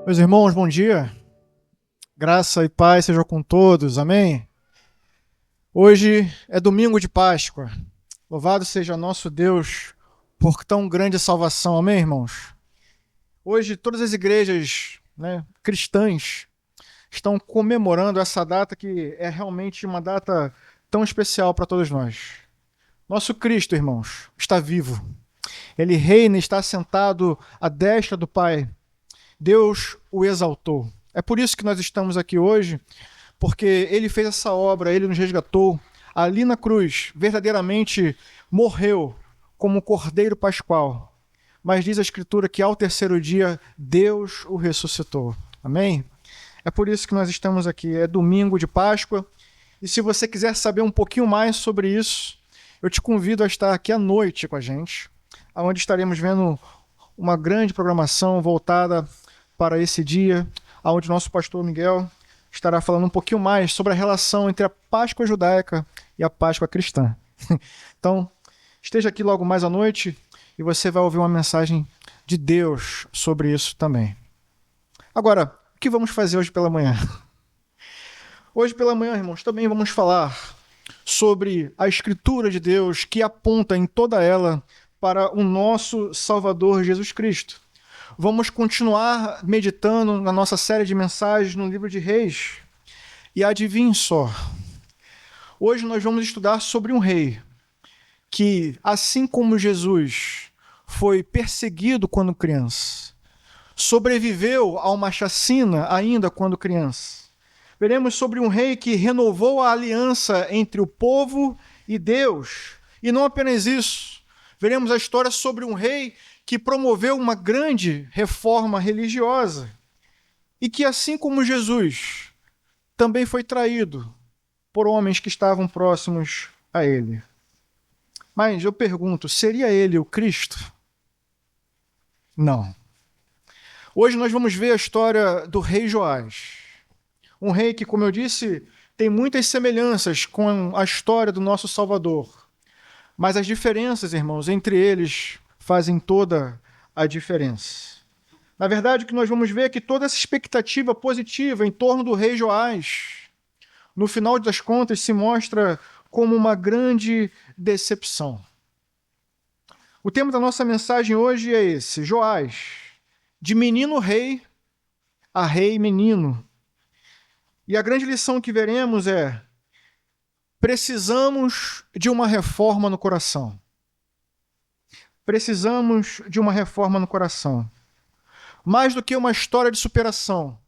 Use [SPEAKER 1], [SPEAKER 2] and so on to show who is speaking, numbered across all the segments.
[SPEAKER 1] Meus irmãos, bom dia. Graça e paz sejam com todos, amém? Hoje é domingo de Páscoa. Louvado seja nosso Deus por tão grande salvação, amém, irmãos? Hoje todas as igrejas, cristãs estão comemorando essa data que é realmente uma data tão especial para todos nós. Nosso Cristo, irmãos, está vivo. Ele reina e está sentado à destra do Pai. Deus o exaltou. É por isso que nós estamos aqui hoje, porque ele fez essa obra, ele nos resgatou. Ali na cruz, verdadeiramente morreu como Cordeiro Pascual. Mas diz a Escritura que ao terceiro dia, Deus o ressuscitou. Amém? É por isso que nós estamos aqui. É domingo de Páscoa. E se você quiser saber um pouquinho mais sobre isso, eu te convido a estar aqui à noite com a gente, onde estaremos vendo uma grande programação voltada para esse dia, onde nosso pastor Miguel estará falando um pouquinho mais sobre a relação entre a Páscoa judaica e a Páscoa cristã. Então, esteja aqui logo mais à noite e você vai ouvir uma mensagem de Deus sobre isso também. Agora, o que vamos fazer hoje pela manhã? Hoje pela manhã, irmãos, também vamos falar sobre a Escritura de Deus que aponta em toda ela para o nosso Salvador Jesus Cristo. Vamos continuar meditando na nossa série de mensagens no livro de Reis. E adivinhe só, hoje nós vamos estudar sobre um rei que, assim como Jesus foi perseguido quando criança, sobreviveu a uma chacina ainda quando criança. Veremos sobre um rei que renovou a aliança entre o povo e Deus. E não apenas isso, veremos a história sobre um rei que promoveu uma grande reforma religiosa e que, assim como Jesus, também foi traído por homens que estavam próximos a ele. Mas eu pergunto, seria ele o Cristo? Não. Hoje nós vamos ver a história do rei Joás. Um rei que, como eu disse, tem muitas semelhanças com a história do nosso Salvador. Mas as diferenças, irmãos, entre eles fazem toda a diferença. Na verdade, o que nós vamos ver é que toda essa expectativa positiva em torno do rei Joás, no final das contas, se mostra como uma grande decepção. O tema da nossa mensagem hoje é esse: Joás, de menino rei a rei menino. E a grande lição que veremos é: precisamos de uma reforma no coração. Precisamos de uma reforma no coração. Mais do que uma história de superação,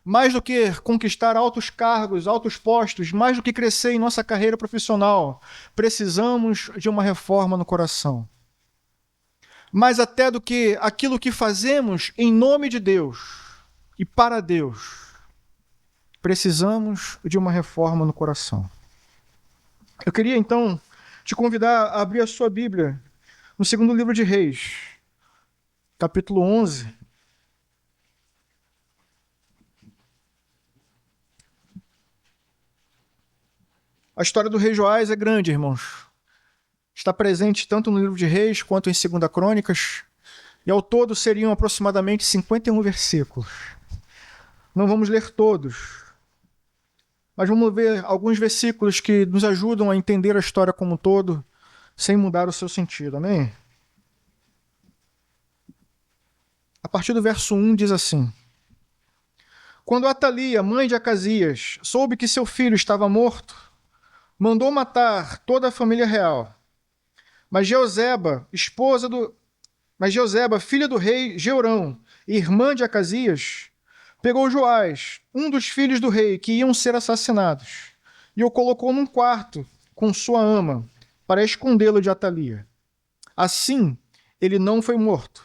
[SPEAKER 1] mais do que conquistar altos cargos, altos postos, mais do que crescer em nossa carreira profissional, precisamos de uma reforma no coração. Mais até do que aquilo que fazemos em nome de Deus e para Deus, precisamos de uma reforma no coração. Eu queria, então, te convidar a abrir a sua Bíblia no segundo livro de Reis, capítulo 11. A história do rei Joás é grande, irmãos. Está presente tanto no livro de Reis quanto em 2 Crônicas. E ao todo seriam aproximadamente 51 versículos. Não vamos ler todos, mas vamos ver alguns versículos que nos ajudam a entender a história como um todo, sem mudar o seu sentido. Amém? A partir do verso 1 diz assim: Quando Atalia, mãe de Acasias, soube que seu filho estava morto, mandou matar toda a família real. Mas Jeozeba, filha do rei Jeorão, e irmã de Acasias, pegou Joás, um dos filhos do rei, que iam ser assassinados, e o colocou num quarto com sua ama, para escondê-lo de Atalia. Assim, ele não foi morto.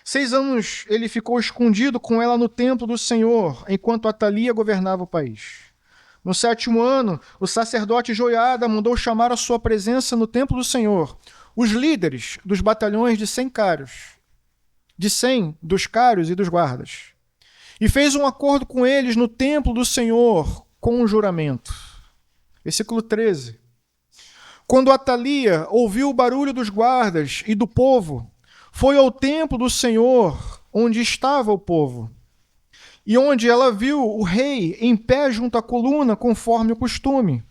[SPEAKER 1] 6 anos ele ficou escondido com ela no templo do Senhor, enquanto Atalia governava o país. No 7º ano, o sacerdote Joiada mandou chamar à sua presença no templo do Senhor os líderes dos batalhões de 100 dos cários e dos guardas. E fez um acordo com eles no templo do Senhor com um juramento. Versículo 13. Quando Atalia ouviu o barulho dos guardas e do povo, foi ao templo do Senhor onde estava o povo, e onde ela viu o rei em pé junto à coluna, conforme o costume.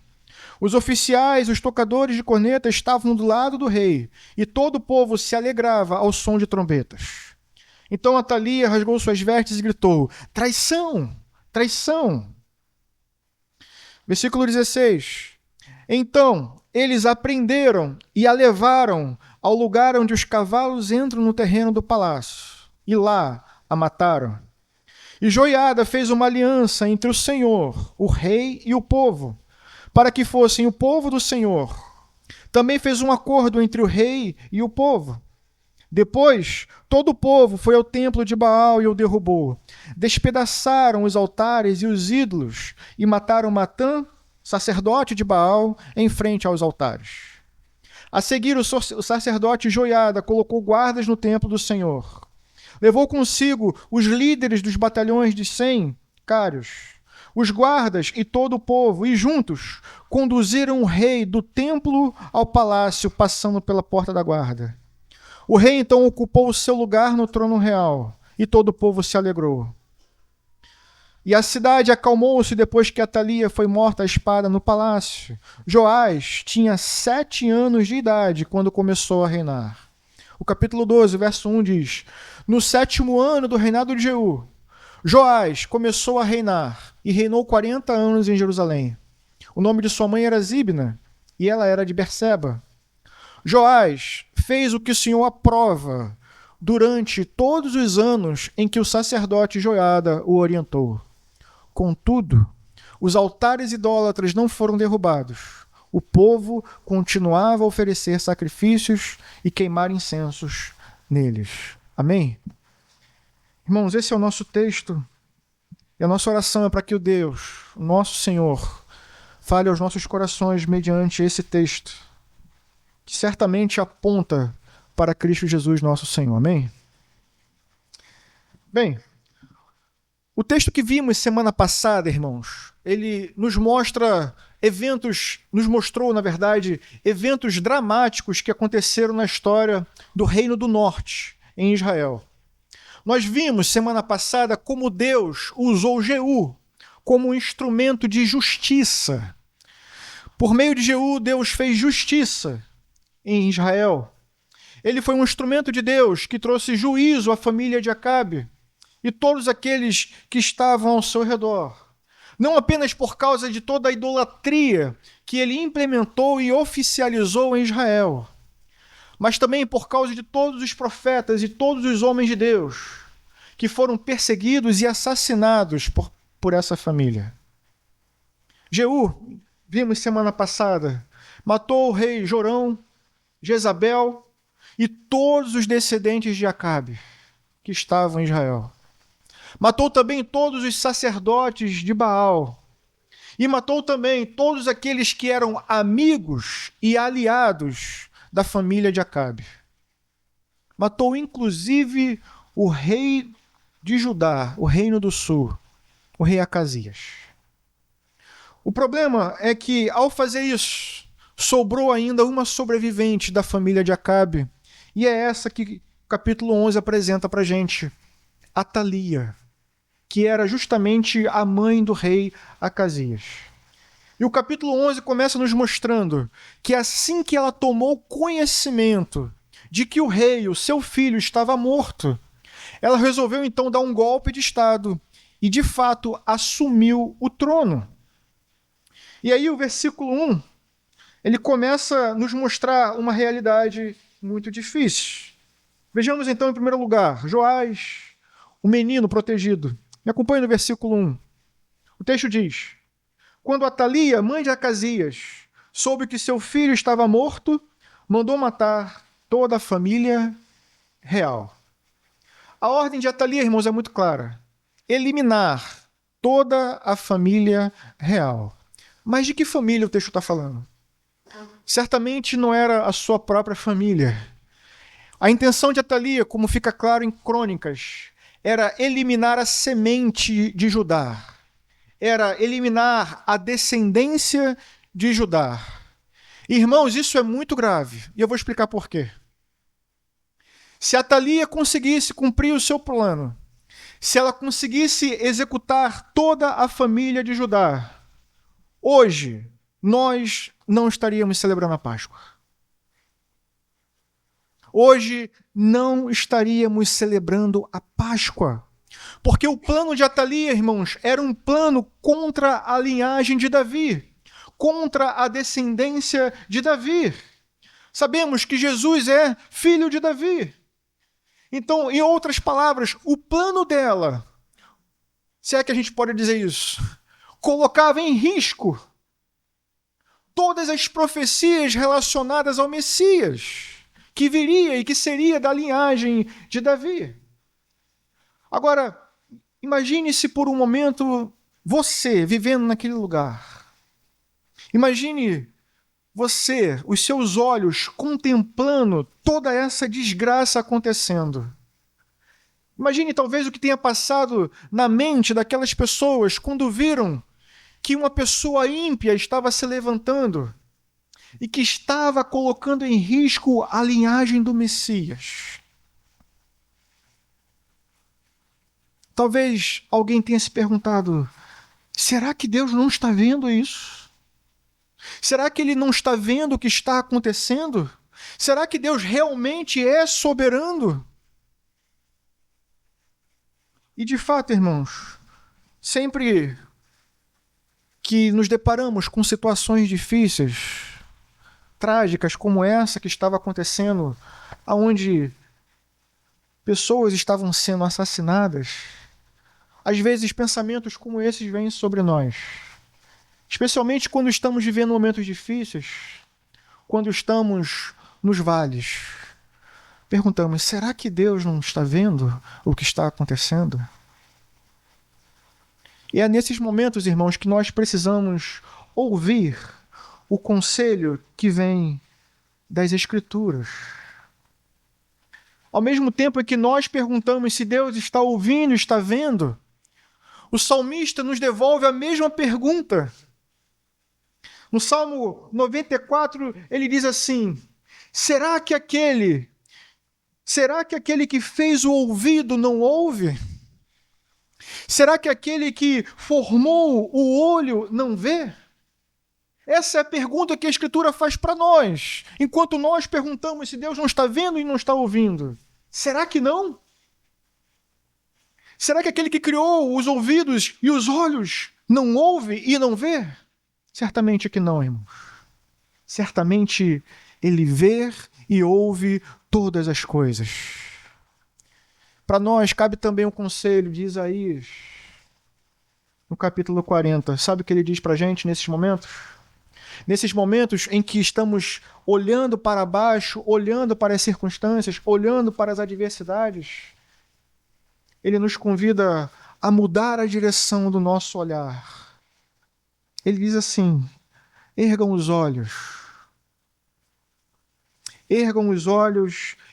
[SPEAKER 1] Os oficiais, os tocadores de corneta estavam do lado do rei, e todo o povo se alegrava ao som de trombetas. Então Atalia rasgou suas vestes e gritou: traição! Traição! Versículo 16. Então eles a prenderam e a levaram ao lugar onde os cavalos entram no terreno do palácio, e lá a mataram. E Joiada fez uma aliança entre o Senhor, o rei e o povo, para que fossem o povo do Senhor. Também fez um acordo entre o rei e o povo. Depois, todo o povo foi ao templo de Baal e o derrubou. Despedaçaram os altares e os ídolos e mataram Matã, sacerdote de Baal, em frente aos altares. A seguir, o sacerdote Joiada colocou guardas no templo do Senhor. Levou consigo os líderes dos batalhões de 100 cários, os guardas e todo o povo, e juntos conduziram o rei do templo ao palácio, passando pela porta da guarda. O rei então ocupou o seu lugar no trono real, e todo o povo se alegrou. E a cidade acalmou-se depois que Atalia foi morta à espada no palácio. Joás tinha 7 anos de idade quando começou a reinar. O capítulo 12, verso 1 diz: no 7º ano do reinado de Jeú, Joás começou a reinar e reinou 40 anos em Jerusalém. O nome de sua mãe era Zibna, e ela era de Berseba. Joás fez o que o Senhor aprova durante todos os anos em que o sacerdote Joiada o orientou. Contudo, os altares idólatras não foram derrubados. O povo continuava a oferecer sacrifícios e queimar incensos neles. Amém? Irmãos, esse é o nosso texto. E a nossa oração é para que o Deus, o nosso Senhor, fale aos nossos corações mediante esse texto, que certamente aponta para Cristo Jesus, nosso Senhor. Amém? Bem, o texto que vimos semana passada, irmãos, ele nos mostrou, na verdade, eventos dramáticos que aconteceram na história do Reino do Norte, em Israel. Nós vimos semana passada como Deus usou Jeú como um instrumento de justiça. Por meio de Jeú, Deus fez justiça em Israel. Ele foi um instrumento de Deus que trouxe juízo à família de Acabe e todos aqueles que estavam ao seu redor. Não apenas por causa de toda a idolatria que ele implementou e oficializou em Israel, mas também por causa de todos os profetas e todos os homens de Deus que foram perseguidos e assassinados por essa família. Jeú, vimos semana passada, matou o rei Jorão, Jezabel e todos os descendentes de Acabe que estavam em Israel. Matou também todos os sacerdotes de Baal. E matou também todos aqueles que eram amigos e aliados da família de Acabe. Matou inclusive o rei de Judá, o reino do sul, o rei Acasias. O problema é que, ao fazer isso, sobrou ainda uma sobrevivente da família de Acabe, e é essa que o capítulo 11 apresenta para a gente, Atalia, que era justamente a mãe do rei Acasias. E o capítulo 11 começa nos mostrando que assim que ela tomou conhecimento de que o rei, o seu filho, estava morto, ela resolveu então dar um golpe de estado e, de fato, assumiu o trono. E aí o versículo 1, ele começa a nos mostrar uma realidade muito difícil. Vejamos então, em primeiro lugar, Joás, o menino protegido. Me acompanhe no versículo 1. O texto diz: quando Atalia, mãe de Acasias, soube que seu filho estava morto, mandou matar toda a família real. A ordem de Atalia, irmãos, é muito clara: eliminar toda a família real. Mas de que família o texto está falando? Certamente não era a sua própria família. A intenção de Atalia, como fica claro em Crônicas, era eliminar a semente de Judá. Era eliminar a descendência de Judá. Irmãos, isso é muito grave. E eu vou explicar por quê. Se Atalia conseguisse cumprir o seu plano, se ela conseguisse executar toda a família de Judá, hoje nós não estaríamos celebrando a Páscoa. Hoje não estaríamos celebrando a Páscoa. Porque o plano de Atalia, irmãos, era um plano contra a linhagem de Davi, contra a descendência de Davi. Sabemos que Jesus é filho de Davi. Então, em outras palavras, o plano dela, se é que a gente pode dizer isso, colocava em risco todas as profecias relacionadas ao Messias, que viria e que seria da linhagem de Davi. Agora, imagine-se por um momento você vivendo naquele lugar. Imagine você, os seus olhos, contemplando toda essa desgraça acontecendo. Imagine talvez o que tenha passado na mente daquelas pessoas quando viram que uma pessoa ímpia estava se levantando e que estava colocando em risco a linhagem do Messias. Talvez alguém tenha se perguntado, será que Deus não está vendo isso? Será que Ele não está vendo o que está acontecendo? Será que Deus realmente é soberano? E de fato, irmãos, sempre que nos deparamos com situações difíceis, trágicas como essa que estava acontecendo, onde pessoas estavam sendo assassinadas, às vezes pensamentos como esses vêm sobre nós. Especialmente quando estamos vivendo momentos difíceis, quando estamos nos vales. Perguntamos, será que Deus não está vendo o que está acontecendo? E é nesses momentos, irmãos, que nós precisamos ouvir o conselho que vem das Escrituras. Ao mesmo tempo em que nós perguntamos se Deus está ouvindo, está vendo, o salmista nos devolve a mesma pergunta. No Salmo 94, ele diz assim, será que aquele que fez o ouvido não ouve? Será que aquele que formou o olho não vê? Essa é a pergunta que a Escritura faz para nós, enquanto nós perguntamos se Deus não está vendo e não está ouvindo. Será que não? Será que aquele que criou os ouvidos e os olhos não ouve e não vê? Certamente que não, irmãos. Certamente Ele vê e ouve todas as coisas. Para nós cabe também o conselho de Isaías, no capítulo 40. Sabe o que ele diz para a gente nesses momentos? Nesses momentos em que estamos olhando para baixo, olhando para as circunstâncias, olhando para as adversidades, ele nos convida a mudar a direção do nosso olhar. Ele diz assim, ergam os olhos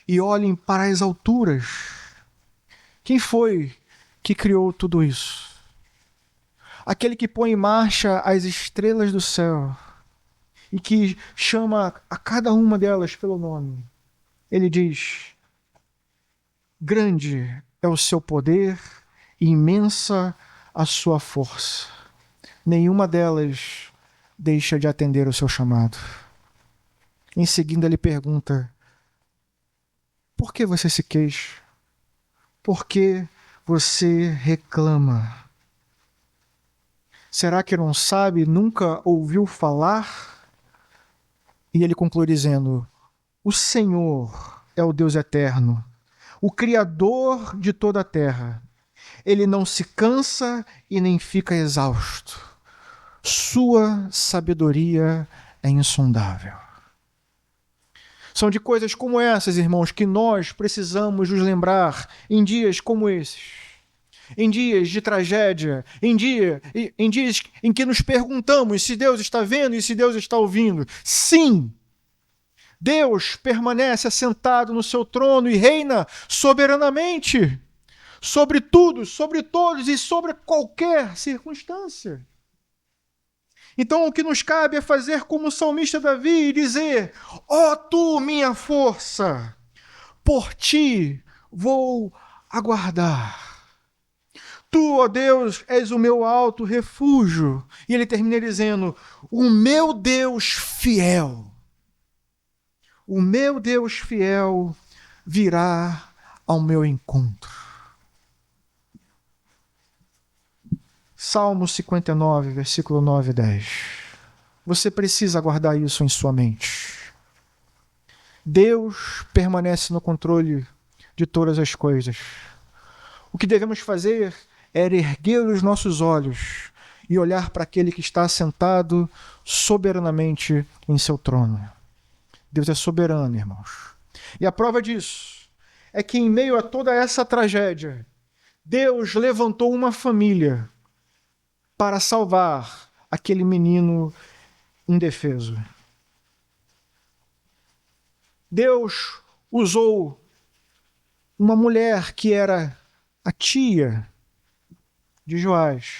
[SPEAKER 1] e olhem para as alturas. Quem foi que criou tudo isso? Aquele que põe em marcha as estrelas do céu e que chama a cada uma delas pelo nome. Ele diz, grande é o seu poder e imensa a sua força. Nenhuma delas deixa de atender o seu chamado. Em seguida ele pergunta, por que você se queixa? Por que você reclama? Será que não sabe, nunca ouviu falar? E ele conclui dizendo, o Senhor é o Deus eterno, o Criador de toda a terra. Ele não se cansa e nem fica exausto. Sua sabedoria é insondável. São de coisas como essas, irmãos, que nós precisamos nos lembrar em dias como esses. Em dias de tragédia, em dias em que nos perguntamos se Deus está vendo e se Deus está ouvindo. Sim, Deus permanece assentado no seu trono e reina soberanamente sobre tudo, sobre todos e sobre qualquer circunstância. Então o que nos cabe é fazer como o salmista Davi e dizer, ó tu, minha força, por ti vou aguardar. Tu, ó Deus, és o meu alto refúgio. E ele termina dizendo, o meu Deus fiel. O meu Deus fiel virá ao meu encontro. Salmo 59, versículo 9 e 10. Você precisa guardar isso em sua mente. Deus permanece no controle de todas as coisas. O que devemos fazer é erguer os nossos olhos e olhar para aquele que está sentado soberanamente em seu trono. Deus é soberano, irmãos. E a prova disso é que em meio a toda essa tragédia, Deus levantou uma família para salvar aquele menino indefeso. Deus usou uma mulher que era a tia de Joás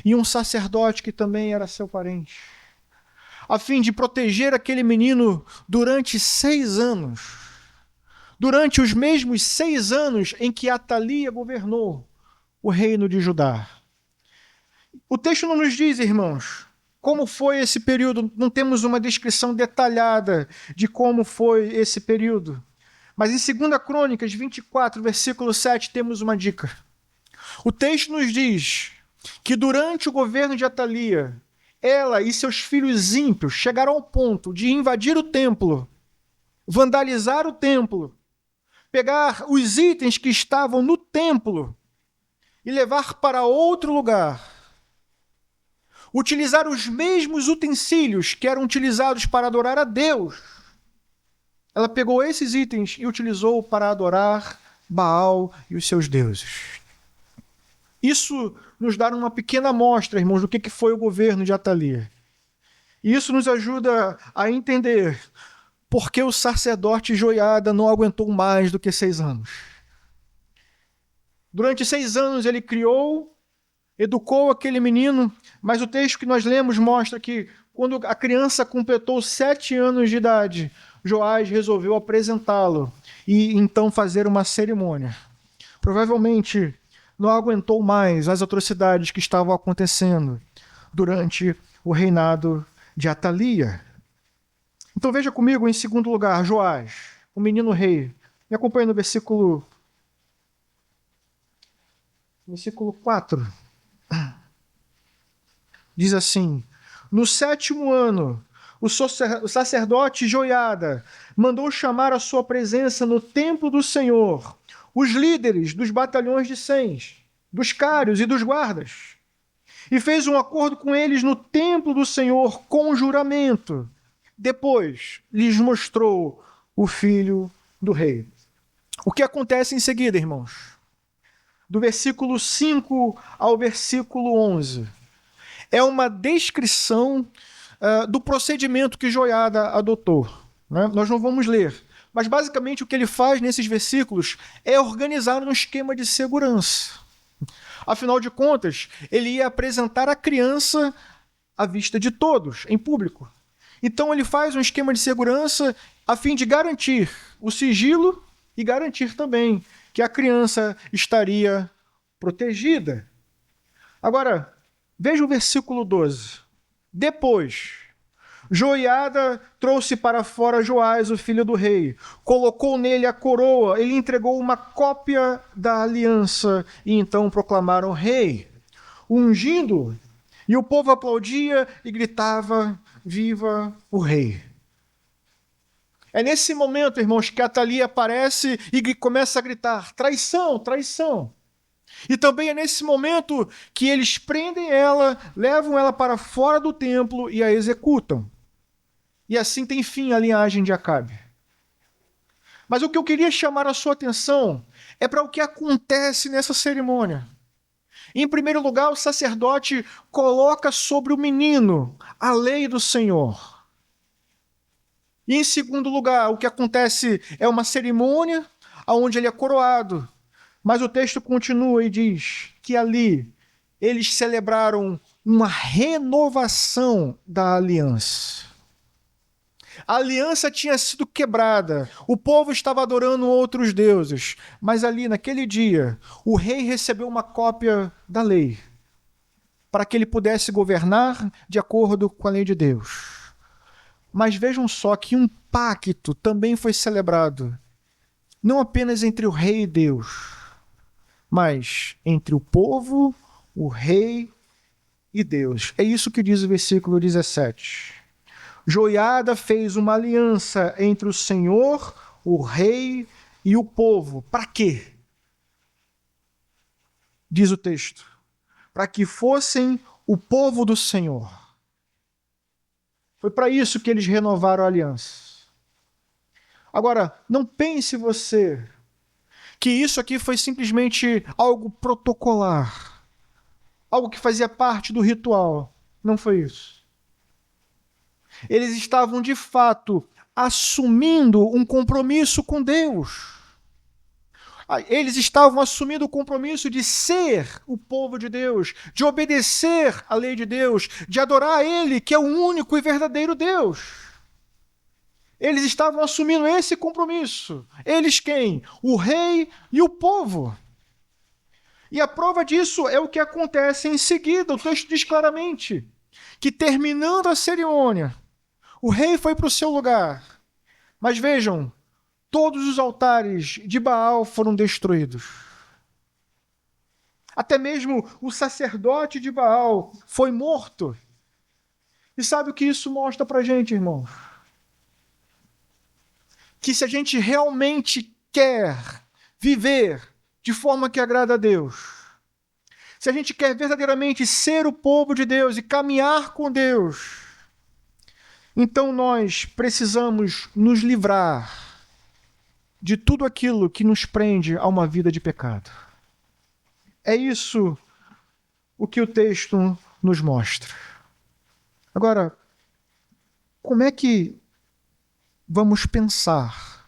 [SPEAKER 1] e um sacerdote que também era seu parente, a fim de proteger aquele menino durante 6 anos. Durante os mesmos 6 anos em que Atalia governou o reino de Judá. O texto não nos diz, irmãos, como foi esse período. Não temos uma descrição detalhada de como foi esse período. Mas em 2 Crônicas 24, versículo 7, temos uma dica. O texto nos diz que durante o governo de Atalia, ela e seus filhos ímpios chegaram ao ponto de invadir o templo, vandalizar o templo, pegar os itens que estavam no templo e levar para outro lugar. Utilizar os mesmos utensílios que eram utilizados para adorar a Deus. Ela pegou esses itens e utilizou para adorar Baal e os seus deuses. Isso nos dá uma pequena amostra, irmãos, do que foi o governo de Atalia. E isso nos ajuda a entender por que o sacerdote Joiada não aguentou mais do que 6 anos. Durante 6 anos ele criou, educou aquele menino, mas o texto que nós lemos mostra que quando a criança completou 7 anos de idade, Joás resolveu apresentá-lo e então fazer uma cerimônia. Provavelmente não aguentou mais as atrocidades que estavam acontecendo durante o reinado de Atalia. Então veja comigo em segundo lugar, Joás, o menino rei. Me acompanhe no versículo 4. Diz assim, no 7º ano, o sacerdote Joiada mandou chamar à sua presença no templo do Senhor os líderes dos batalhões de 100, dos cários e dos guardas, e fez um acordo com eles no templo do Senhor com juramento. Depois lhes mostrou o filho do rei. O que acontece em seguida, irmãos? Do versículo 5 ao versículo 11. É uma descrição do procedimento que Joiada adotou. Né? Nós não vamos ler. Mas basicamente o que ele faz nesses versículos é organizar um esquema de segurança. Afinal de contas, ele ia apresentar a criança à vista de todos, em público. Então ele faz um esquema de segurança a fim de garantir o sigilo e garantir também que a criança estaria protegida. Agora, veja o versículo 12. Depois, Joiada trouxe para fora Joás, o filho do rei, colocou nele a coroa, ele entregou uma cópia da aliança e então proclamaram rei, ungindo, e o povo aplaudia e gritava, viva o rei. É nesse momento, irmãos, que Atalia aparece e começa a gritar, traição, traição. E também é nesse momento que eles prendem ela, levam ela para fora do templo e a executam. E assim tem fim a linhagem de Acabe. Mas o que eu queria chamar a sua atenção é para o que acontece nessa cerimônia. Em primeiro lugar, o sacerdote coloca sobre o menino a lei do Senhor. E em segundo lugar, o que acontece é uma cerimônia onde ele é coroado. Mas o texto continua e diz que ali eles celebraram uma renovação da aliança. A aliança tinha sido quebrada. O povo estava adorando outros deuses. Mas ali, naquele dia, o rei recebeu uma cópia da lei para que ele pudesse governar de acordo com a lei de Deus. Mas vejam só que um pacto também foi celebrado, não apenas entre o rei e Deus, mas entre o povo, o rei e Deus. É isso que diz o versículo 17. Joiada fez uma aliança entre o Senhor, o rei e o povo. Para quê? Diz o texto. Para que fossem o povo do Senhor. Foi para isso que eles renovaram a aliança. Agora, não pense você que isso aqui foi simplesmente algo protocolar, algo que fazia parte do ritual. Não foi isso. Eles estavam, de fato, assumindo um compromisso com Deus. Eles estavam assumindo o compromisso de ser o povo de Deus, de obedecer à lei de Deus, de adorar a Ele, que é o único e verdadeiro Deus. Eles estavam assumindo esse compromisso. Eles quem? O rei e o povo. E a prova disso é o que acontece em seguida. O texto diz claramente que, terminando a cerimônia, o rei foi para o seu lugar. Mas vejam, todos os altares de Baal foram destruídos. Até mesmo o sacerdote de Baal foi morto. E sabe o que isso mostra para a gente, irmãos? Que se a gente realmente quer viver de forma que agrada a Deus, se a gente quer verdadeiramente ser o povo de Deus e caminhar com Deus, então nós precisamos nos livrar de tudo aquilo que nos prende a uma vida de pecado. É isso o que o texto nos mostra. Agora, como é que vamos pensar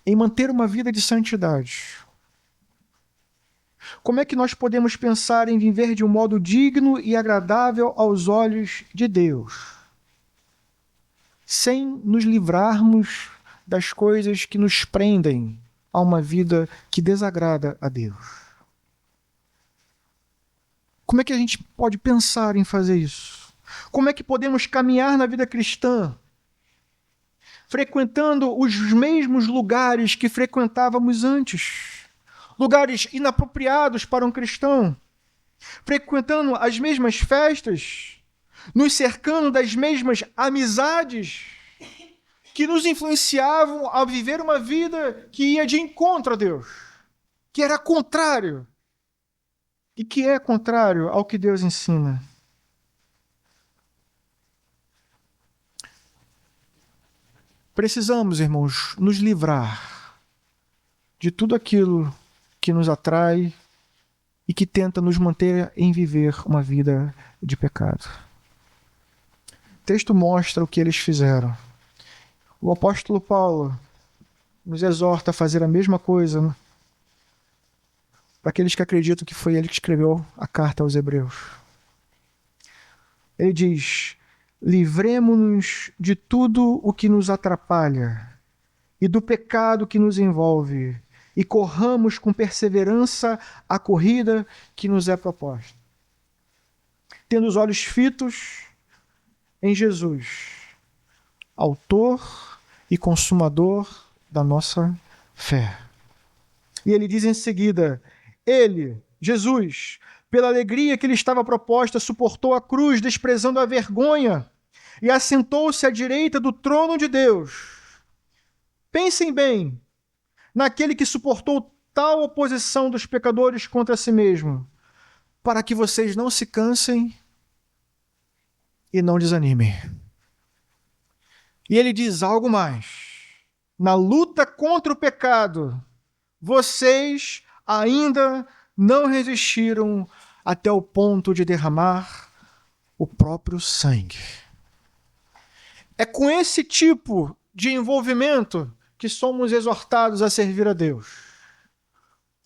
[SPEAKER 1] em manter uma vida de santidade? Como é que nós podemos pensar em viver de um modo digno e agradável aos olhos de Deus, sem nos livrarmos das coisas que nos prendem a uma vida que desagrada a Deus? Como é que a gente pode pensar em fazer isso? Como é que podemos caminhar na vida cristã, frequentando os mesmos lugares que frequentávamos antes? Lugares inapropriados para um cristão, frequentando as mesmas festas, nos cercando das mesmas amizades que nos influenciavam a viver uma vida que ia de encontro a Deus, que era contrário e que é contrário ao que Deus ensina. Precisamos, irmãos, nos livrar de tudo aquilo que nos atrai e que tenta nos manter em viver uma vida de pecado. O texto mostra o que eles fizeram. O apóstolo Paulo nos exorta a fazer a mesma coisa para aqueles que acreditam que foi ele que escreveu a carta aos Hebreus. Ele diz: livremo-nos de tudo o que nos atrapalha e do pecado que nos envolve, e corramos com perseverança a corrida que nos é proposta, tendo os olhos fitos em Jesus, autor e consumador da nossa fé. E ele diz em seguida: ele, Jesus, pela alegria que lhe estava proposta, suportou a cruz, desprezando a vergonha, e assentou-se à direita do trono de Deus. Pensem bem naquele que suportou tal oposição dos pecadores contra si mesmo, para que vocês não se cansem e não desanimem. E ele diz algo mais: na luta contra o pecado, vocês ainda não resistiram até o ponto de derramar o próprio sangue. É com esse tipo de envolvimento que somos exortados a servir a Deus.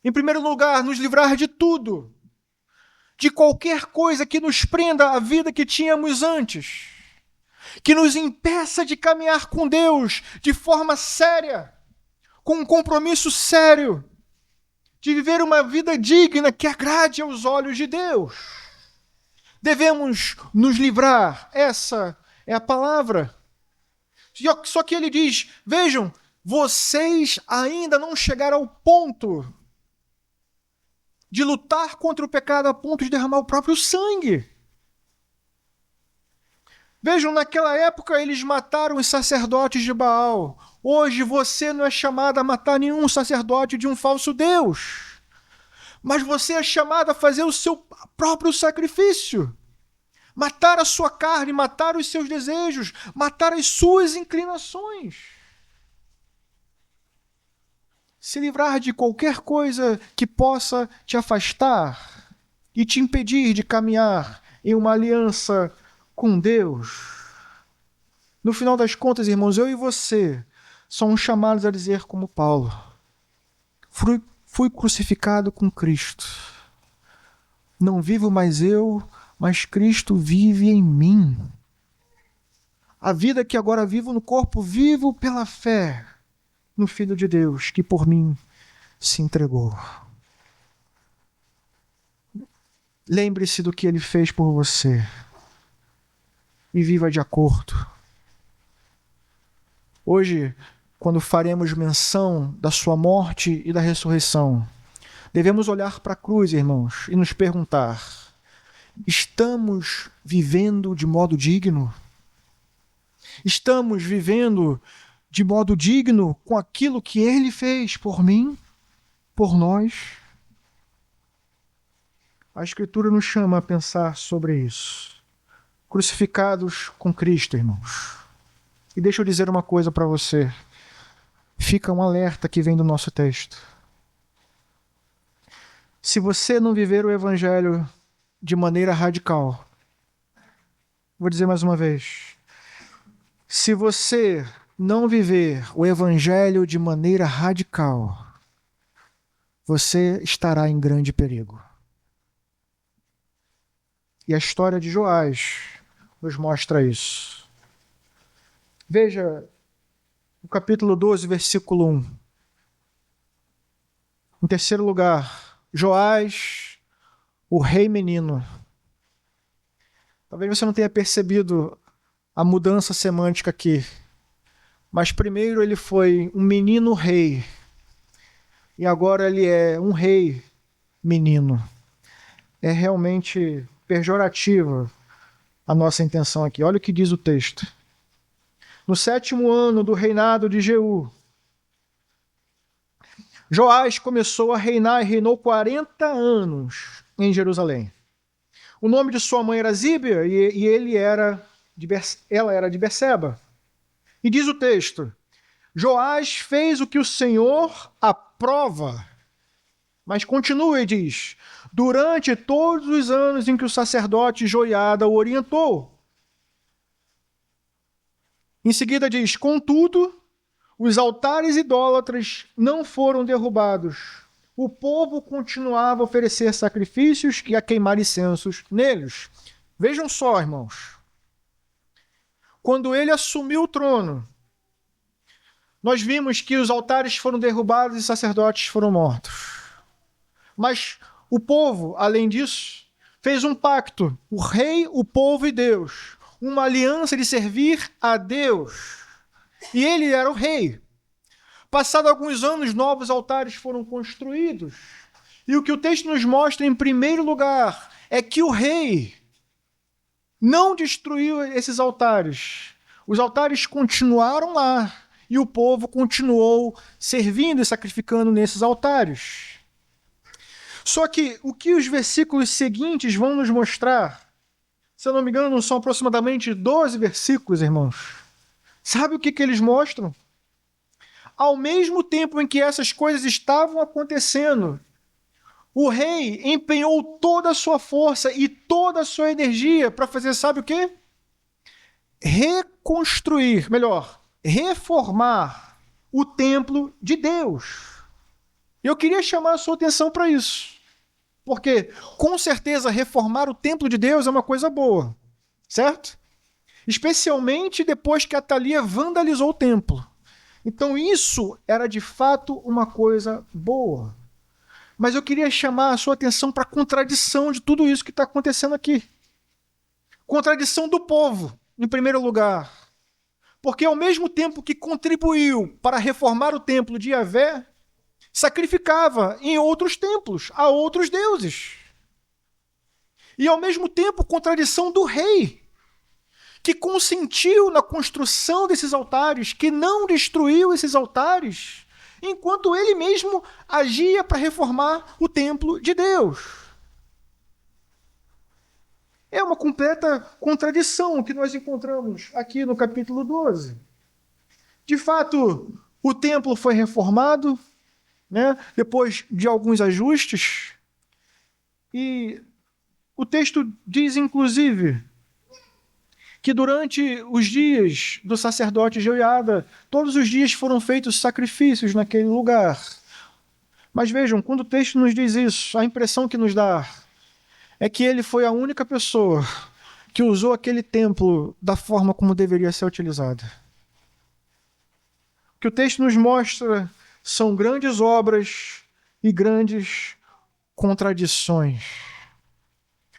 [SPEAKER 1] Em primeiro lugar, nos livrar de tudo, de qualquer coisa que nos prenda à vida que tínhamos antes. que nos impeça de caminhar com Deus de forma séria, com um compromisso sério, de viver uma vida digna que agrade aos olhos de Deus. Devemos nos livrar, essa é a palavra. Só que ele diz, vejam, vocês ainda não chegaram ao ponto de lutar contra o pecado a ponto de derramar o próprio sangue. Vejam, naquela época eles mataram os sacerdotes de Baal. Hoje você não é chamado a matar nenhum sacerdote de um falso Deus. Mas você é chamado a fazer o seu próprio sacrifício. Matar a sua carne, matar os seus desejos, matar as suas inclinações. Se livrar de qualquer coisa que possa te afastar e te impedir de caminhar em uma aliança com Deus. No final das contas, irmãos, eu e você somos chamados a dizer como Paulo: fui crucificado com Cristo. Não vivo mais eu, mas Cristo vive em mim. A vida que agora vivo no corpo, vivo pela fé no Filho de Deus, que por mim se entregou. Lembre-se do que ele fez por você e viva de acordo. Hoje, quando faremos menção da sua morte e da ressurreição, devemos olhar para a cruz, irmãos, e nos perguntar: estamos vivendo de modo digno? Estamos vivendo de modo digno com aquilo que ele fez por mim, por nós? A Escritura nos chama a pensar sobre isso. Crucificados com Cristo, irmãos. E deixa eu dizer uma coisa para você. Fica um alerta que vem do nosso texto. Se você não viver o Evangelho de maneira radical, vou dizer mais uma vez, se você não viver o Evangelho de maneira radical, você estará em grande perigo. E a história de Joás nos mostra isso. Veja o capítulo 12, versículo 1. Em terceiro lugar, Joás, o rei menino. Talvez você não tenha percebido a mudança semântica aqui. Mas primeiro ele foi um menino rei. E agora ele é um rei menino. É realmente pejorativa a nossa intenção aqui. Olha o que diz o texto. No 7º ano do reinado de Jeú, Joás começou a reinar e reinou 40 anos em Jerusalém. O nome de sua mãe era Zíbia e ela era de Berseba. E diz o texto: Joás fez o que o Senhor aprova. Mas continua e diz: durante todos os anos em que o sacerdote Joiada o orientou. Em seguida diz: contudo, os altares idólatras não foram derrubados. O povo continuava a oferecer sacrifícios e a queimar incensos neles. Vejam só, irmãos. Quando ele assumiu o trono, nós vimos que os altares foram derrubados e sacerdotes foram mortos. Mas o povo, além disso, fez um pacto. O rei, o povo e Deus. Uma aliança de servir a Deus. E ele era o rei. Passado alguns anos, novos altares foram construídos. E o que o texto nos mostra, em primeiro lugar, é que o rei não destruiu esses altares. Os altares continuaram lá. E o povo continuou servindo e sacrificando nesses altares. Só que o que os versículos seguintes vão nos mostrar, se eu não me engano, são aproximadamente 12 versículos, irmãos. Sabe o que eles mostram? Ao mesmo tempo em que essas coisas estavam acontecendo, o rei empenhou toda a sua força e toda a sua energia para fazer, sabe o quê? Reformar o templo de Deus. E eu queria chamar a sua atenção para isso. Porque, com certeza, reformar o templo de Deus é uma coisa boa, certo? especialmente depois que Atalia vandalizou o templo. Então isso era de fato uma coisa boa. Mas eu queria chamar a sua atenção para a contradição de tudo isso que está acontecendo aqui. Contradição do povo, em primeiro lugar. Porque ao mesmo tempo que contribuiu para reformar o templo de Yahvé, sacrificava em outros templos, a outros deuses. E ao mesmo tempo, contradição do rei, que consentiu na construção desses altares, que não destruiu esses altares, enquanto ele mesmo agia para reformar o templo de Deus. É uma completa contradição que nós encontramos aqui no capítulo 12. De fato, o templo foi reformado, né, depois de alguns ajustes, e o texto diz, inclusive, que durante os dias do sacerdote Jeoiada, todos os dias foram feitos sacrifícios naquele lugar. Mas vejam, quando o texto nos diz isso, a impressão que nos dá é que ele foi a única pessoa que usou aquele templo da forma como deveria ser utilizado. O que o texto nos mostra são grandes obras e grandes contradições.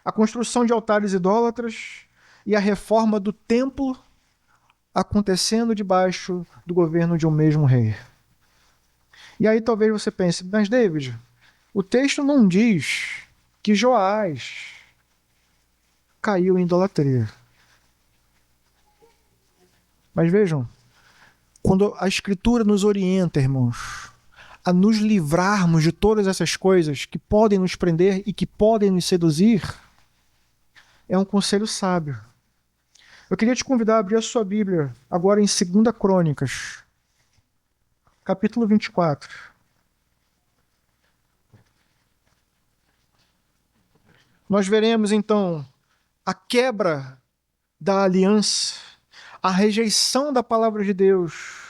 [SPEAKER 1] A construção de altares idólatras e a reforma do templo acontecendo debaixo do governo de um mesmo rei. E aí talvez você pense, mas David, o texto não diz que Joás caiu em idolatria. Mas vejam, quando a Escritura nos orienta, irmãos, a nos livrarmos de todas essas coisas que podem nos prender e que podem nos seduzir, é um conselho sábio. Eu queria te convidar a abrir a sua Bíblia agora em 2 Crônicas, capítulo 24. Nós veremos então a quebra da aliança, a rejeição da palavra de Deus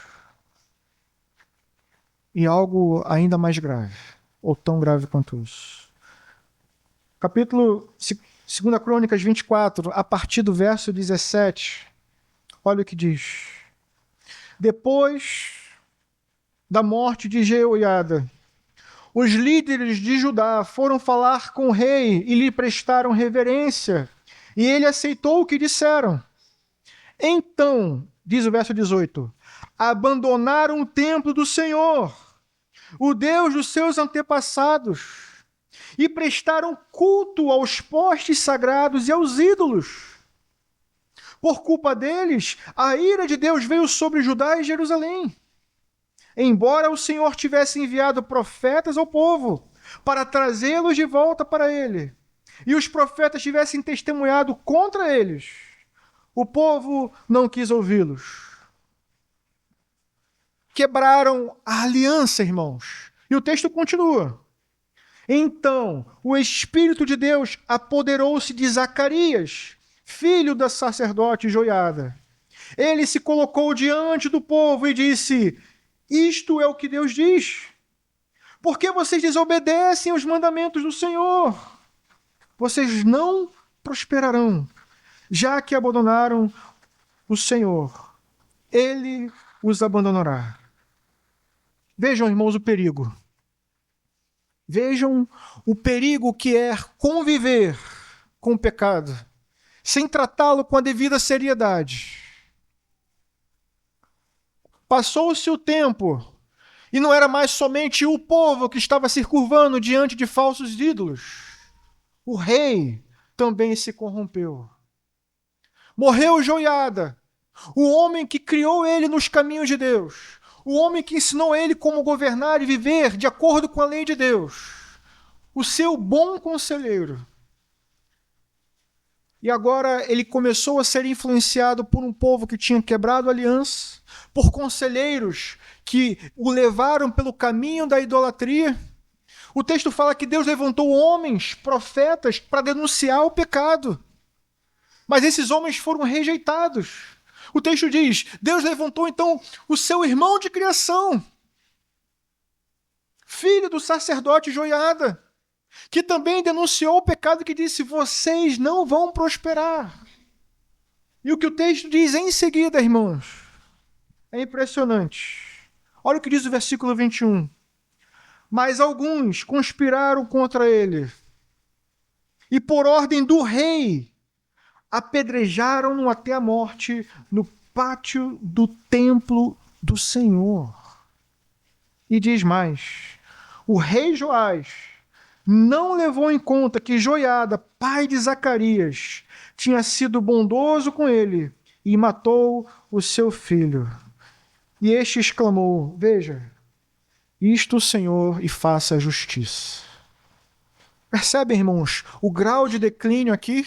[SPEAKER 1] e algo ainda mais grave, ou tão grave quanto isso. Capítulo 2 Crônicas 24, a partir do verso 17, olha o que diz. Depois da morte de Jeoiada, os líderes de Judá foram falar com o rei e lhe prestaram reverência, e ele aceitou o que disseram. Então, diz o verso 18, abandonaram o templo do Senhor, o Deus dos seus antepassados, e prestaram culto aos postes sagrados e aos ídolos. Por culpa deles, a ira de Deus veio sobre Judá e Jerusalém. Embora o Senhor tivesse enviado profetas ao povo para trazê-los de volta para ele, e os profetas tivessem testemunhado contra eles, o povo não quis ouvi-los. Quebraram a aliança, irmãos. E o texto continua. Então, o Espírito de Deus apoderou-se de Zacarias, filho da sacerdote Joiada. Ele se colocou diante do povo e disse: isto é o que Deus diz. Por que vocês desobedecem aos mandamentos do Senhor? Vocês não prosperarão, já que abandonaram o Senhor. Ele os abandonará. Vejam, irmãos, o perigo. Vejam o perigo que é conviver com o pecado, sem tratá-lo com a devida seriedade. Passou-se o tempo, e não era mais somente o povo que estava se curvando diante de falsos ídolos. O rei também se corrompeu. Morreu Joiada, o homem que criou ele nos caminhos de Deus. O homem que ensinou ele como governar e viver de acordo com a lei de Deus. O seu bom conselheiro. E agora ele começou a ser influenciado por um povo que tinha quebrado a aliança, por conselheiros que o levaram pelo caminho da idolatria. O texto fala que Deus levantou homens, profetas, para denunciar o pecado. Mas esses homens foram rejeitados. O texto diz, Deus levantou então o seu irmão de criação, filho do sacerdote Joiada, que também denunciou o pecado, que disse, vocês não vão prosperar. E o que o texto diz em seguida, irmãos, é impressionante. Olha o que diz o versículo 21. Mas alguns conspiraram contra ele, e por ordem do rei, apedrejaram-no até a morte no pátio do templo do Senhor. E diz mais, o rei Joás não levou em conta que Joiada, pai de Zacarias, tinha sido bondoso com ele e matou o seu filho. E este exclamou, veja, isto o Senhor e faça a justiça. Percebem, irmãos, o grau de declínio aqui?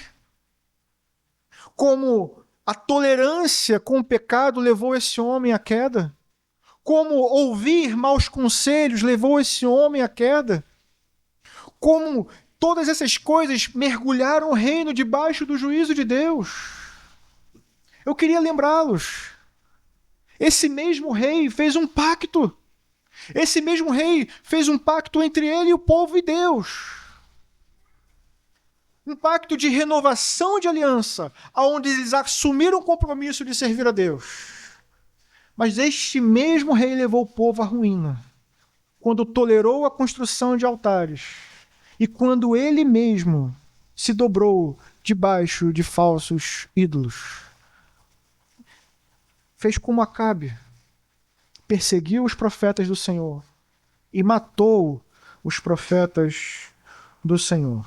[SPEAKER 1] Como a tolerância com o pecado levou esse homem à queda? Como ouvir maus conselhos levou esse homem à queda? Como todas essas coisas mergulharam o reino debaixo do juízo de Deus? Eu queria lembrá-los. Esse mesmo rei fez um pacto. Esse mesmo rei fez um pacto entre ele e o povo e Deus. Um pacto de renovação de aliança, onde eles assumiram o compromisso de servir a Deus. Mas este mesmo rei levou o povo à ruína, quando tolerou a construção de altares e quando ele mesmo se dobrou debaixo de falsos ídolos. Fez como Acabe, perseguiu os profetas do Senhor e matou os profetas do Senhor.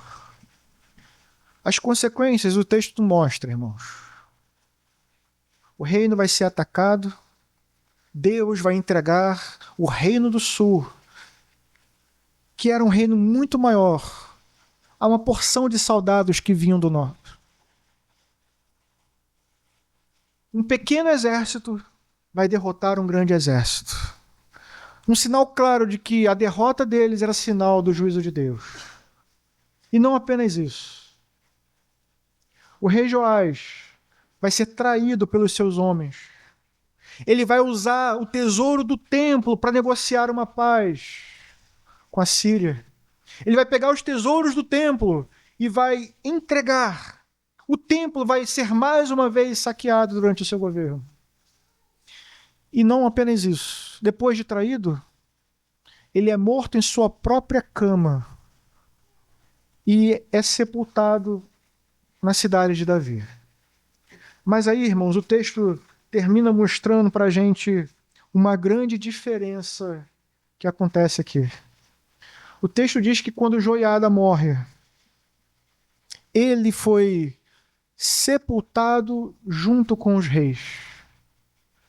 [SPEAKER 1] As consequências o texto mostra, irmãos. O reino vai ser atacado, Deus vai entregar o reino do sul, que era um reino muito maior, a uma porção de soldados que vinham do norte. Um pequeno exército vai derrotar um grande exército. Um sinal claro de que a derrota deles era sinal do juízo de Deus. E não apenas isso. O rei Joás vai ser traído pelos seus homens. Ele vai usar o tesouro do templo para negociar uma paz com a Síria. Ele vai pegar os tesouros do templo e vai entregar. O templo vai ser mais uma vez saqueado durante o seu governo. E não apenas isso. Depois de traído, ele é morto em sua própria cama e é sepultado na cidade de Davi. Mas aí, irmãos, o texto termina mostrando para a gente uma grande diferença que acontece aqui. O texto diz que quando Joiada morre, ele foi sepultado junto com os reis,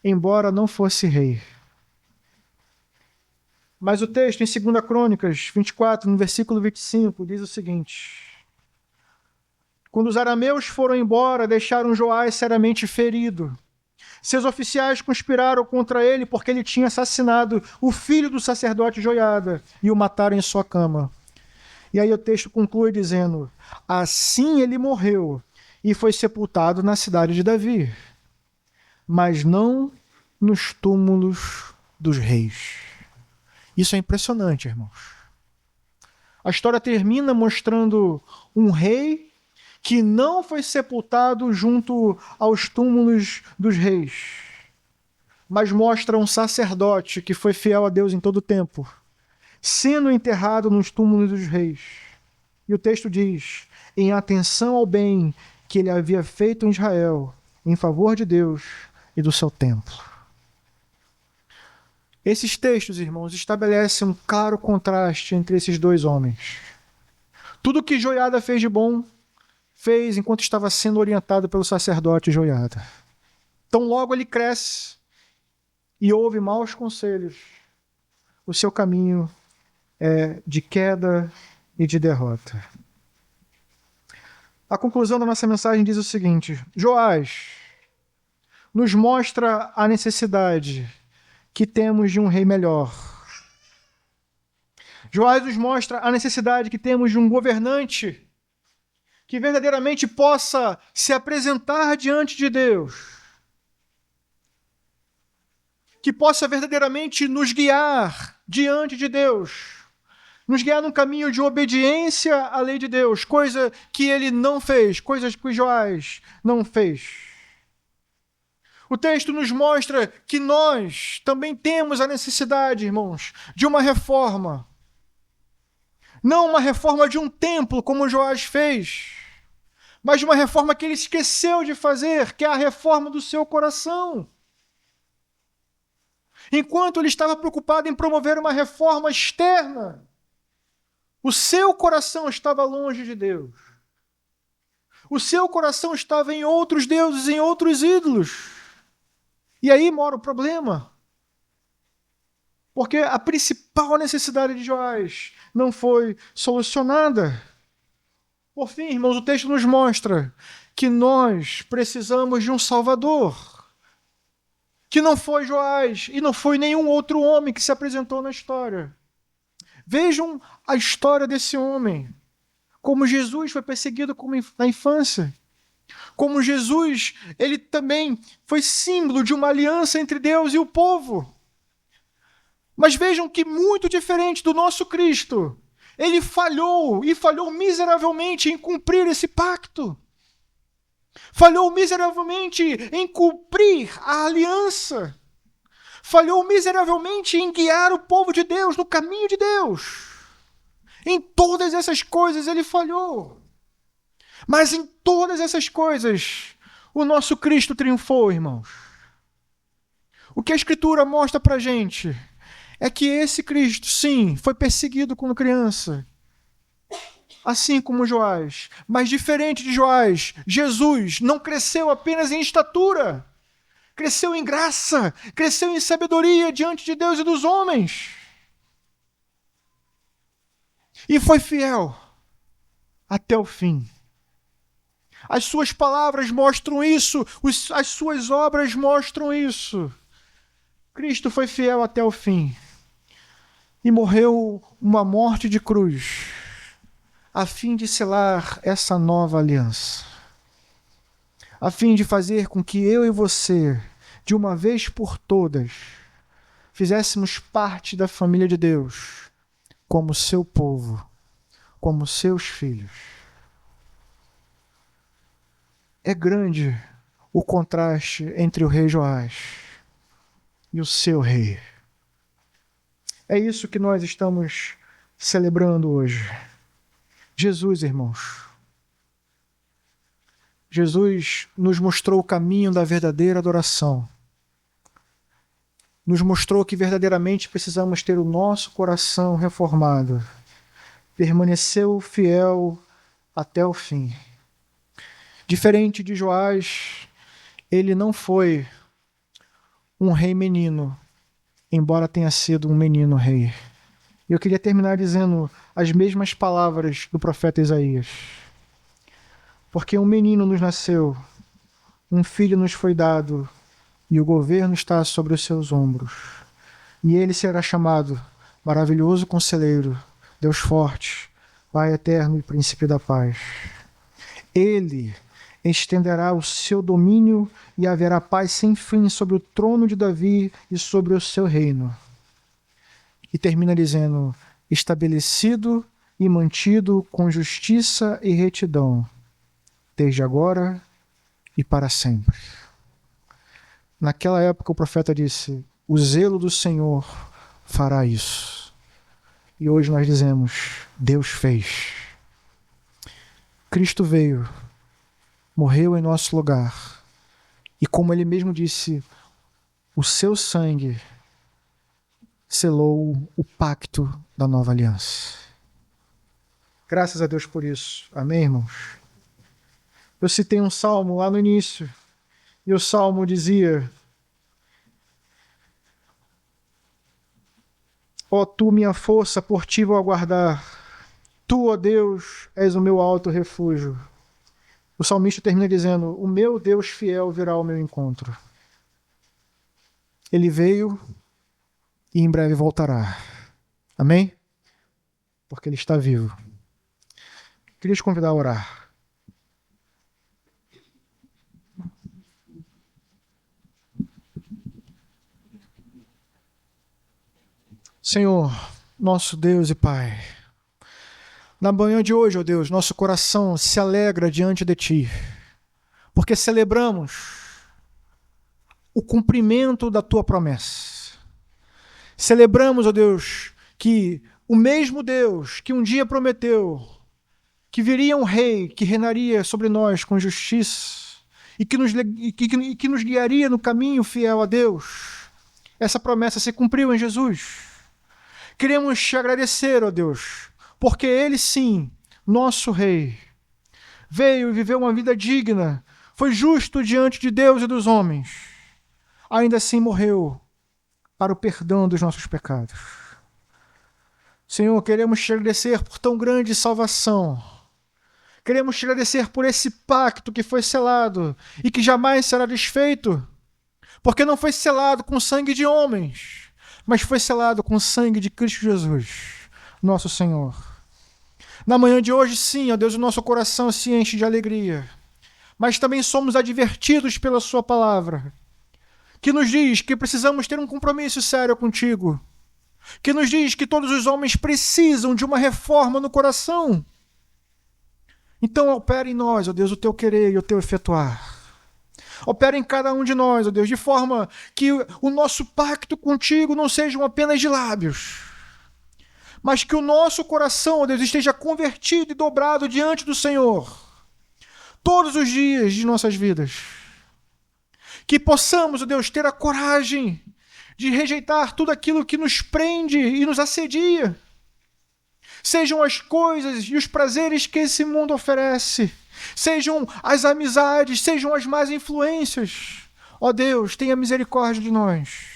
[SPEAKER 1] embora não fosse rei. Mas o texto em 2 Crônicas 24, no versículo 25, diz o seguinte: quando os arameus foram embora, deixaram Joás seriamente ferido. Seus oficiais conspiraram contra ele porque ele tinha assassinado o filho do sacerdote Joiada e o mataram em sua cama. E aí o texto conclui dizendo: assim ele morreu e foi sepultado na cidade de Davi, mas não nos túmulos dos reis. Isso é impressionante, irmãos. A história termina mostrando um rei que não foi sepultado junto aos túmulos dos reis, mas mostra um sacerdote que foi fiel a Deus em todo o tempo, sendo enterrado nos túmulos dos reis. E o texto diz: em atenção ao bem que ele havia feito em Israel, em favor de Deus e do seu templo. Esses textos, irmãos, estabelecem um claro contraste entre esses dois homens. Tudo que Joiada fez de bom, fez enquanto estava sendo orientado pelo sacerdote Joiada. Então logo ele cresce e ouve maus conselhos. O seu caminho é de queda e de derrota. A conclusão da nossa mensagem diz o seguinte: Joás nos mostra a necessidade que temos de um rei melhor. Joás nos mostra a necessidade que temos de um governante que verdadeiramente possa se apresentar diante de Deus, que possa verdadeiramente nos guiar diante de Deus, nos guiar num caminho de obediência à lei de Deus, coisa que ele não fez, coisas que Joás não fez. O texto nos mostra que nós também temos a necessidade, irmãos, de uma reforma. Não uma reforma de um templo, como Joás fez, mas de uma reforma que ele esqueceu de fazer, que é a reforma do seu coração. Enquanto ele estava preocupado em promover uma reforma externa, o seu coração estava longe de Deus. O seu coração estava em outros deuses, em outros ídolos. E aí mora o problema. Porque a principal necessidade de Joás não foi solucionada. Por fim, irmãos, o texto nos mostra que nós precisamos de um Salvador. Que não foi Joás e não foi nenhum outro homem que se apresentou na história. Vejam a história desse homem. Como Jesus foi perseguido na infância. Como Jesus, ele também foi símbolo de uma aliança entre Deus e o povo. Mas vejam que muito diferente do nosso Cristo, ele falhou e falhou miseravelmente em cumprir esse pacto. Falhou miseravelmente em cumprir a aliança. Falhou miseravelmente em guiar o povo de Deus no caminho de Deus. Em todas essas coisas ele falhou. Mas em todas essas coisas, o nosso Cristo triunfou, irmãos. O que a Escritura mostra pra gente é que esse Cristo, sim, foi perseguido quando criança. Assim como Joás. Mas diferente de Joás, Jesus não cresceu apenas em estatura. Cresceu em graça, cresceu em sabedoria diante de Deus e dos homens. E foi fiel até o fim. As suas palavras mostram isso, as suas obras mostram isso. Cristo foi fiel até o fim e morreu uma morte de cruz, a fim de selar essa nova aliança, a fim de fazer com que eu e você, de uma vez por todas, fizéssemos parte da família de Deus, como seu povo, como seus filhos. É grande o contraste entre o rei Joás e o seu rei. É isso que nós estamos celebrando hoje. Jesus, irmãos. Jesus nos mostrou o caminho da verdadeira adoração. Nos mostrou que verdadeiramente precisamos ter o nosso coração reformado. Permaneceu fiel até o fim. Diferente de Joás, ele não foi um rei menino, embora tenha sido um menino rei. E eu queria terminar dizendo as mesmas palavras do profeta Isaías. Porque um menino nos nasceu, um filho nos foi dado, e o governo está sobre os seus ombros. E ele será chamado Maravilhoso Conselheiro, Deus Forte, Pai Eterno e Príncipe da Paz. Ele estenderá o seu domínio e haverá paz sem fim sobre o trono de Davi e sobre o seu reino. E termina dizendo, estabelecido e mantido com justiça e retidão, desde agora e para sempre. Naquela época o profeta disse, o zelo do Senhor fará isso. E hoje nós dizemos, Deus fez. Cristo veio, morreu em nosso lugar. E como ele mesmo disse, o seu sangue selou o pacto da nova aliança. Graças a Deus por isso. Amém, irmãos? Eu citei um salmo lá no início. E o salmo dizia, ó tu, minha força, por ti vou aguardar. Tu, ó Deus, és o meu alto refúgio. O salmista termina dizendo, o meu Deus fiel virá ao meu encontro. Ele veio e em breve voltará. Amém? Porque ele está vivo. Queria te convidar a orar. Senhor, nosso Deus e Pai, na manhã de hoje, ó Deus, nosso coração se alegra diante de Ti, porque celebramos o cumprimento da tua promessa. Celebramos, ó Deus, que o mesmo Deus que um dia prometeu que viria um rei que reinaria sobre nós com justiça e que nos guiaria no caminho fiel a Deus, essa promessa se cumpriu em Jesus. Queremos te agradecer, ó Deus, porque Ele sim, nosso Rei, veio e viveu uma vida digna, foi justo diante de Deus e dos homens, ainda assim morreu para o perdão dos nossos pecados. Senhor, queremos te agradecer por tão grande salvação. Queremos te agradecer por esse pacto que foi selado e que jamais será desfeito, porque não foi selado com sangue de homens, mas foi selado com o sangue de Cristo Jesus, nosso Senhor. Na manhã de hoje, sim, ó Deus, o nosso coração se enche de alegria, mas também somos advertidos pela sua palavra, que nos diz que precisamos ter um compromisso sério contigo, que nos diz que todos os homens precisam de uma reforma no coração. Então opera em nós, ó Deus, o teu querer e o teu efetuar. Opera em cada um de nós, ó Deus, de forma que o nosso pacto contigo não sejam apenas de lábios, mas que o nosso coração, ó Deus, esteja convertido e dobrado diante do Senhor todos os dias de nossas vidas. Que possamos, ó Deus, ter a coragem de rejeitar tudo aquilo que nos prende e nos assedia. Sejam as coisas e os prazeres que esse mundo oferece, sejam as amizades, sejam as más influências. Ó Deus, tenha misericórdia de nós.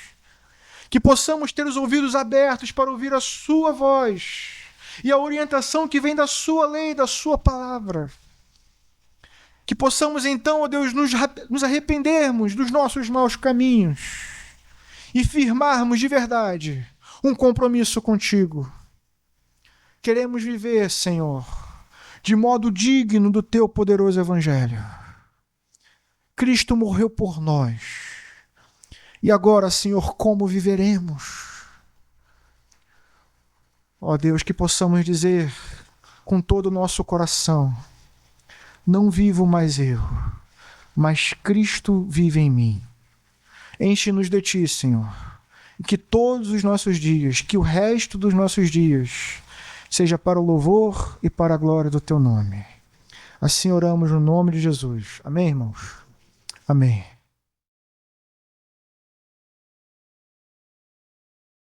[SPEAKER 1] Que possamos ter os ouvidos abertos para ouvir a sua voz e a orientação que vem da sua lei, da sua palavra. Que possamos então, ó Deus, nos arrependermos dos nossos maus caminhos e firmarmos de verdade um compromisso contigo. Queremos viver, Senhor, de modo digno do teu poderoso evangelho. Cristo morreu por nós. E agora, Senhor, como viveremos? Ó Deus, que possamos dizer com todo o nosso coração: não vivo mais eu, mas Cristo vive em mim. Enche-nos de ti, Senhor, e que todos os nossos dias, que o resto dos nossos dias, seja para o louvor e para a glória do teu nome. Assim oramos no nome de Jesus. Amém, irmãos? Amém.